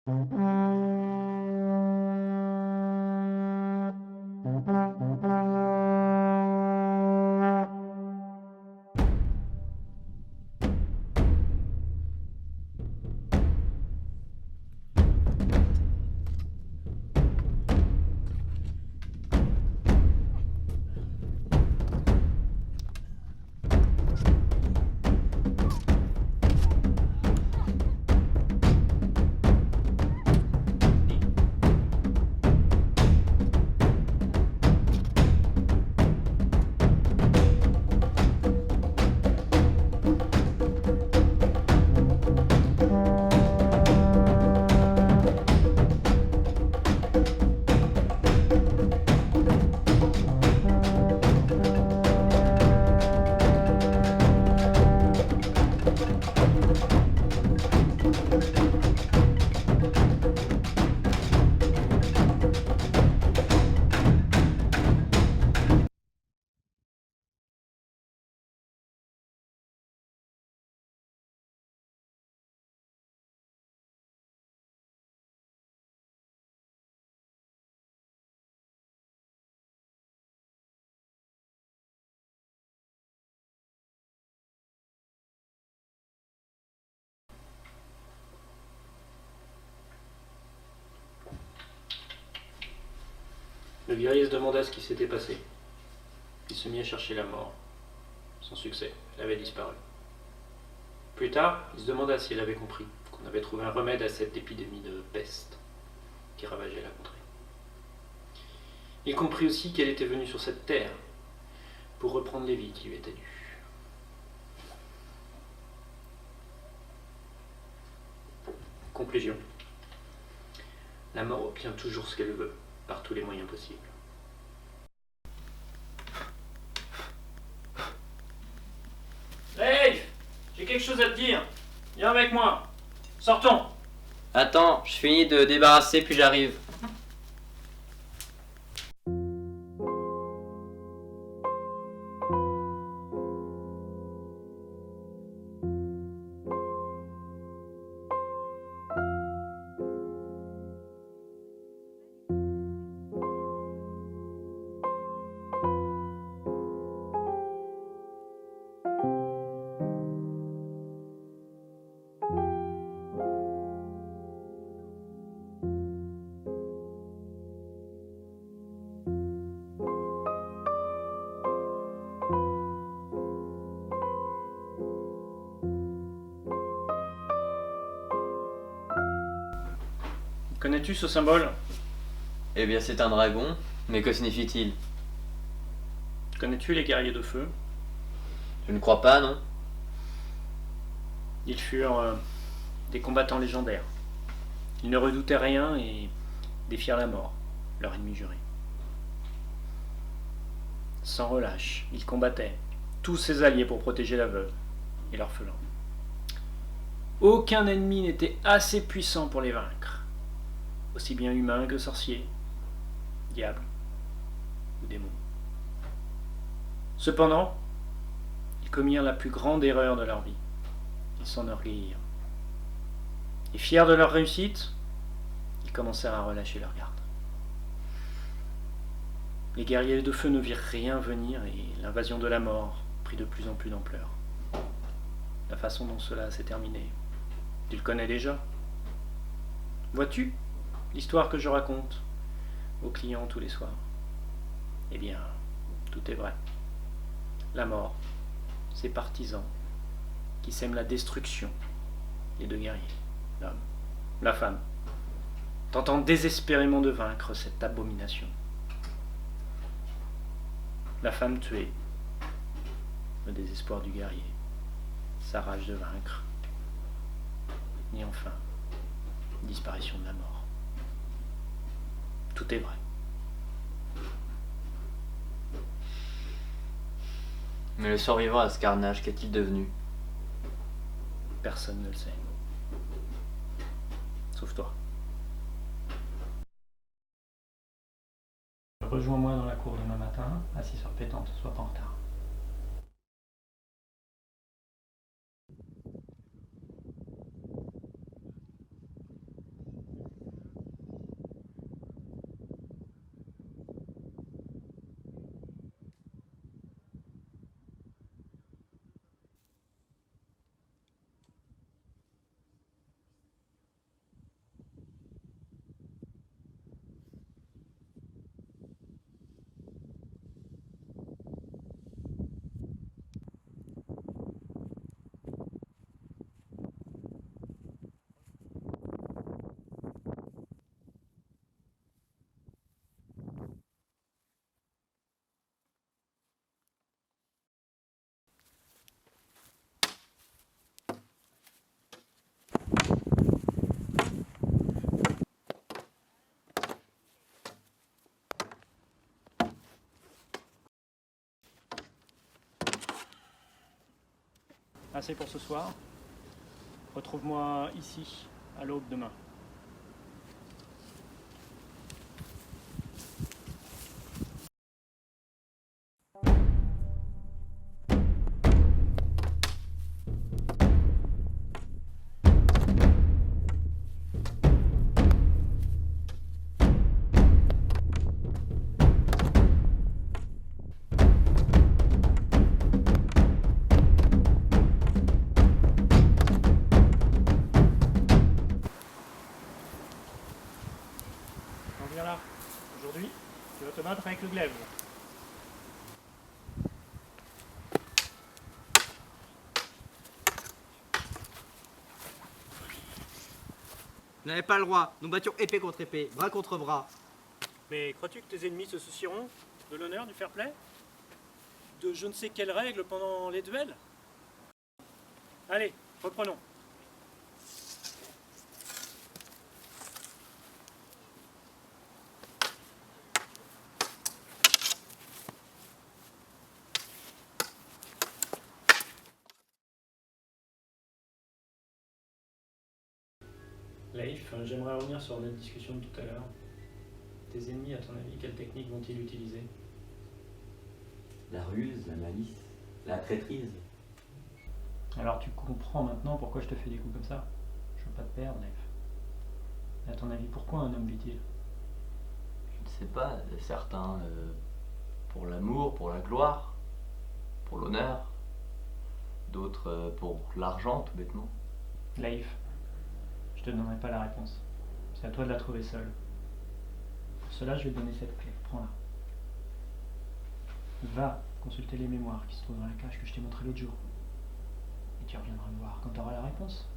Le guerrier se demanda ce qui s'était passé. Il se mit à chercher la mort. Sans succès, elle avait disparu. Plus tard, il se demanda si elle avait compris qu'on avait trouvé un remède à cette épidémie de peste qui ravageait la contrée. Il comprit aussi qu'elle était venue sur cette terre pour reprendre les vies qui lui étaient dues. Conclusion. La mort obtient toujours ce qu'elle veut, par tous les moyens possibles. Leif, j'ai quelque chose à te dire. Viens avec moi. Sortons. Attends, je finis de débarrasser puis j'arrive. Connais-tu ce symbole? Eh bien c'est un dragon, mais que signifie-t-il? Connais-tu les guerriers de feu? Je ne crois pas, non? Ils furent des combattants légendaires. Ils ne redoutaient rien et défièrent la mort, leur ennemi juré. Sans relâche, ils combattaient tous ses alliés pour protéger la veuve et l'orphelin. Aucun ennemi n'était assez puissant pour les vaincre, aussi bien humain que sorcier, diable ou démon. Cependant, ils commirent la plus grande erreur de leur vie. Ils s'enorgueillirent. Et fiers de leur réussite, ils commencèrent à relâcher leur garde. Les guerriers de feu ne virent rien venir et l'invasion de la mort prit de plus en plus d'ampleur. La façon dont cela s'est terminé, tu le connais déjà. Vois-tu l'histoire que je raconte aux clients tous les soirs? Eh bien, tout est vrai. La mort, ses partisans, qui sèment la destruction, les deux guerriers, l'homme, la femme, tentant désespérément de vaincre cette abomination. La femme tuée, le désespoir du guerrier, sa rage de vaincre, et enfin, disparition de la mort. Tout est vrai. Mais le survivant à ce carnage, qu'est-il devenu? Personne ne le sait. Sauf toi. Rejoins-moi dans la cour demain matin, assis sur pétante, sois pas en retard. Assez pour ce soir. Retrouve-moi ici, à l'aube demain. On vient là. Aujourd'hui, tu vas te battre avec le glaive. Vous n'avez pas le droit. Nous battions épée contre épée, bras contre bras. Mais crois-tu que tes ennemis se soucieront de l'honneur, du fair play? De je ne sais quelles règles pendant les duels? Allez, reprenons. Leif, j'aimerais revenir sur notre discussion de tout à l'heure. Tes ennemis, à ton avis, quelle technique vont-ils utiliser? La ruse, la malice, la traîtrise. Alors tu comprends maintenant pourquoi je te fais des coups comme ça? Je veux pas te perdre, Leif. À ton avis, pourquoi un homme vit-il? Je ne sais pas, certains pour l'amour, pour la gloire, pour l'honneur, d'autres pour l'argent, tout bêtement. Leif, je te donnerai pas la réponse. C'est à toi de la trouver seule. Pour cela, je vais te donner cette clé. Prends-la. Va consulter les mémoires qui se trouvent dans la cage que je t'ai montré l'autre jour. Et tu reviendras me voir quand tu auras la réponse.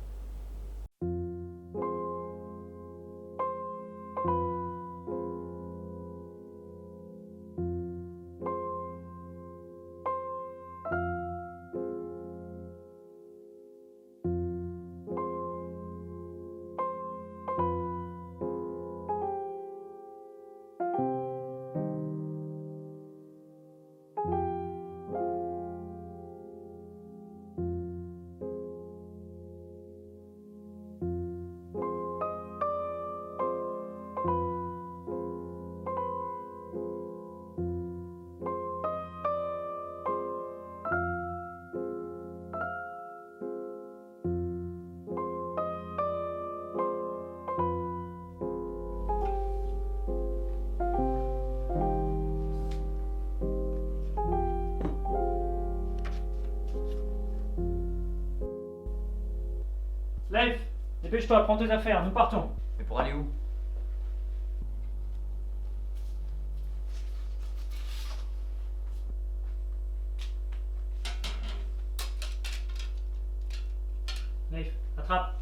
Leif, dépêche-toi, prends tes affaires, nous partons. Mais pour aller où? Leif, attrape.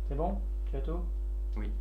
C'est bon? Tu as tout? Oui.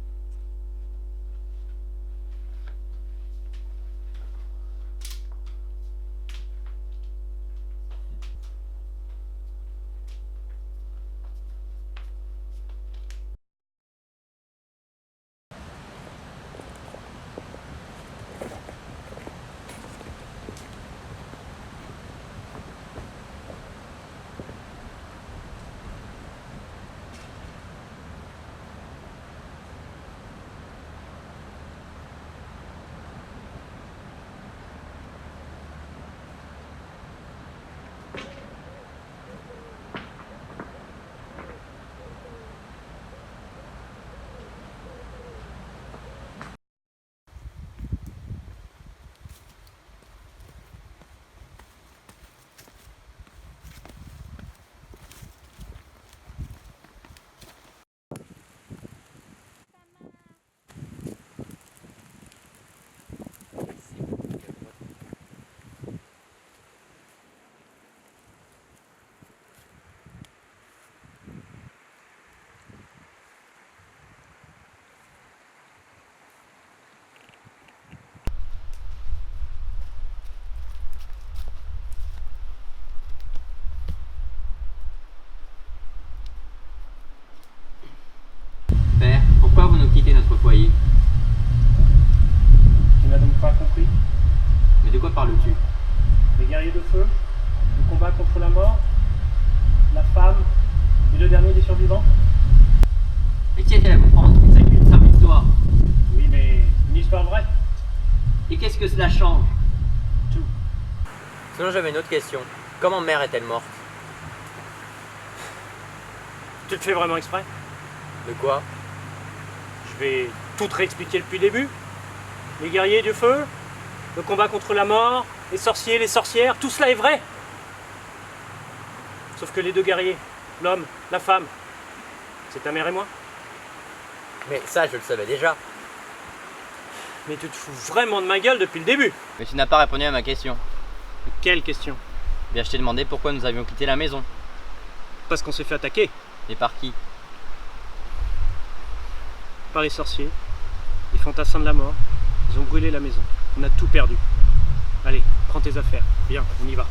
Père, pourquoi vous nous quittez notre foyer? Tu n'as donc pas compris? quoi parles-tu? Les guerriers de feu, le combat contre la mort, la femme et le dernier des survivants. Et qui est-elle à comprendre? Il ne s'agit qu'une simple histoire. Oui, mais une histoire vraie. Et qu'est-ce que cela change? Tout. Sinon j'avais une autre question. Comment mère est-elle morte? Tu le fais vraiment exprès? De quoi? Je vais tout te réexpliquer depuis le début. Les guerriers du feu, le combat contre la mort, les sorciers, les sorcières, tout cela est vrai. Sauf que les deux guerriers, l'homme, la femme, c'est ta mère et moi. Mais ça je le savais déjà. Mais tu te fous vraiment de ma gueule depuis le début. Mais tu n'as pas répondu à ma question. Quelle question? Bien je t'ai demandé pourquoi nous avions quitté la maison. Parce qu'on s'est fait attaquer Et par qui? par les sorciers, les fantassins de la mort. Ils ont brûlé la maison. On a tout perdu. Allez, prends tes affaires. Viens, on y va.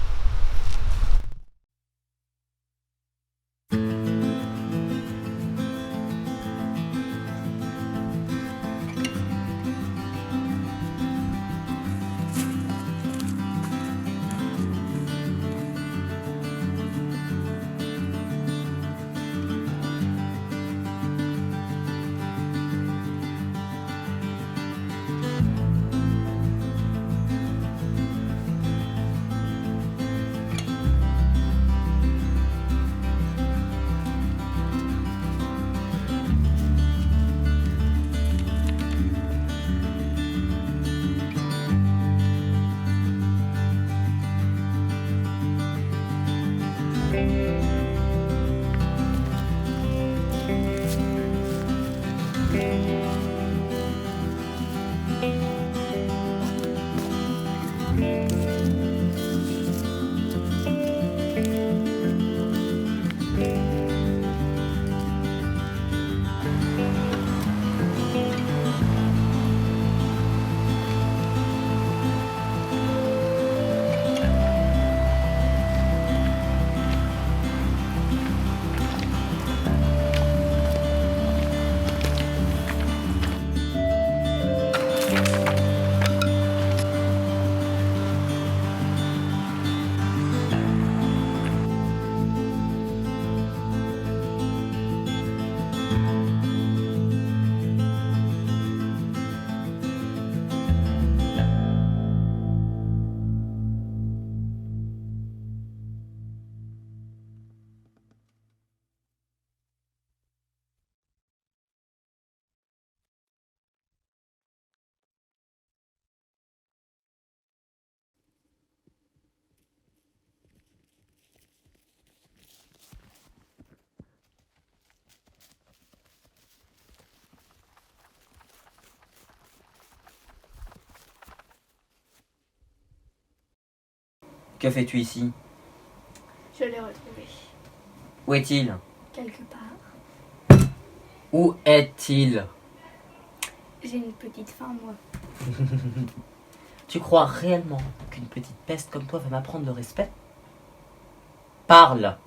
Que fais-tu ici? Je l'ai retrouvé. Où est-il? Quelque part. Où est-il? J'ai une petite faim, moi. Tu crois réellement qu'une petite peste comme toi va m'apprendre le respect? Parle!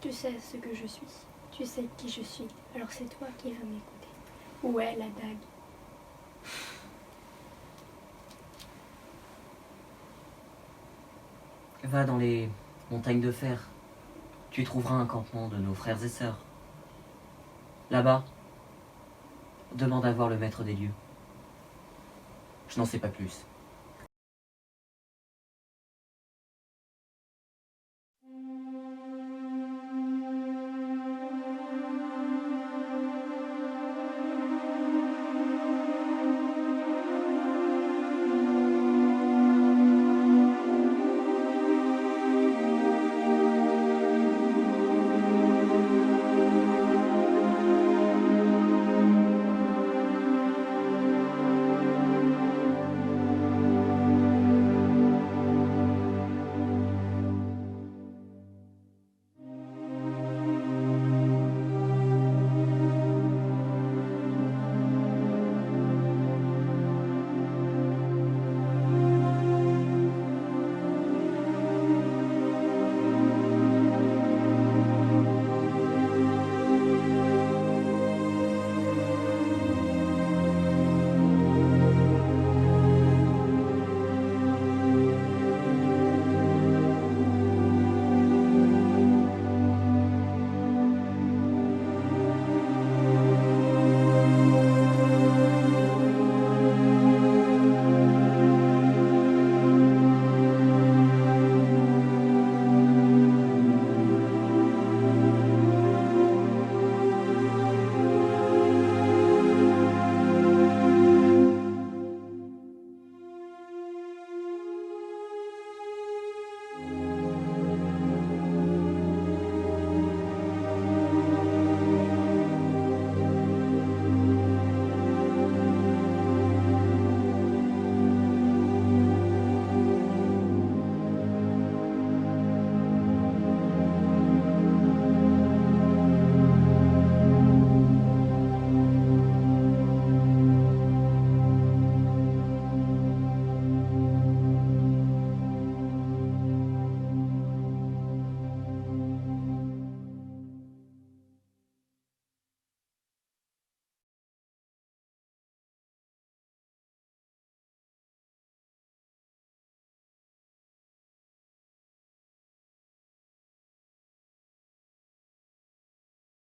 Tu sais ce que je suis. Tu sais qui je suis. Alors c'est toi qui vas m'écouter. Où est la dague? Va dans les montagnes de fer. Tu trouveras un campement de nos frères et sœurs. Là-bas, demande à voir le maître des lieux. Je n'en sais pas plus.